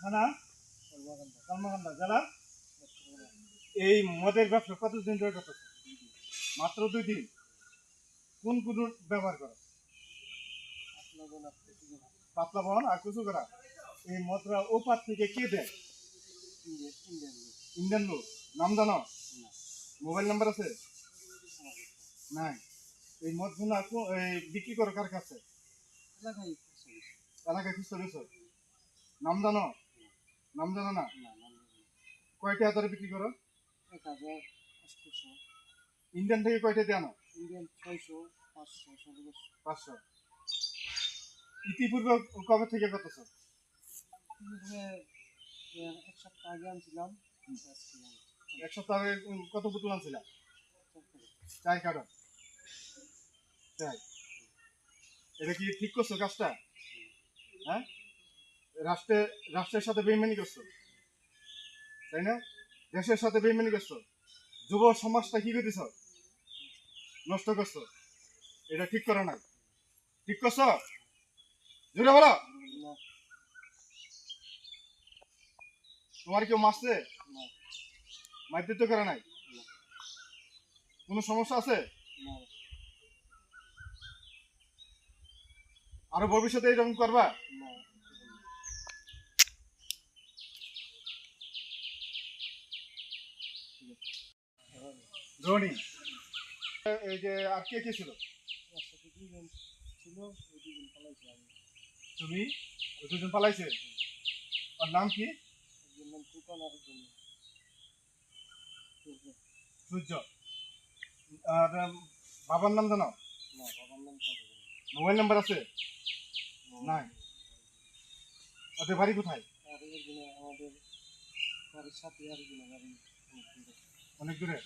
থানা কলমাকান্দা জেলা। এই মদের ব্যবসা কতদিন ধরে করতেছে? মাত্র 2 দিন। কোন কোন ব্যবহার করো? পাতলা বন আর কুচু করা। এই মদরা ওপার থেকে কে দেয়? ইন্ডিয়ান লোক। নাম জানো? মোবাইল নাম্বার আছে? নাই। এই মদগুলো বিক্রি করো কার কাছে? এলাকায় খুঁজতে গেছো? নাম জানো? নাম জানো না? কয়টা হাজারে বিক্রি করো? 1000, 800। ইন্ডিয়ান থেকে কয়টা দিয়ে আনো? ইন্ডিয়ান 600, 500, 500। ইতিপূর্বে কবে থেকে করতেছ? এক সপ্তাহ আগে আনছিলাম। এক সপ্তাহ আগে কত বোতল আনছিল? 4 কার্টন। তাই? এটা কি ঠিক করছো কাজটা? হ্যাঁ, রাষ্ট্রের সাথে বেইমানি করছো, তাই না? দেশের সাথে বেইমানি করছো, যুব সমাজটা কি করে দিছ, নষ্ট করছো। এটা ঠিক করো নাই। ঠিক করছো? জোরে বলো। তোমার কেউ মারছে? মারপিট তো করে নাই? কোনো সমস্যা আছে? আরো ভবিষ্যতে এরকম করবা? রনি, এই যে আর কে কে ছিল? তুমি? ওই 2 জন পালাইছে? ওর নাম কি? সূর্য। আর বাবার নাম জানো? মোবাইল নাম্বার আছে? নাই। ওদের বাড়ি কোথায়? আমাদের বাড়ির সাথে আর বাড়ি অনেক দূরে।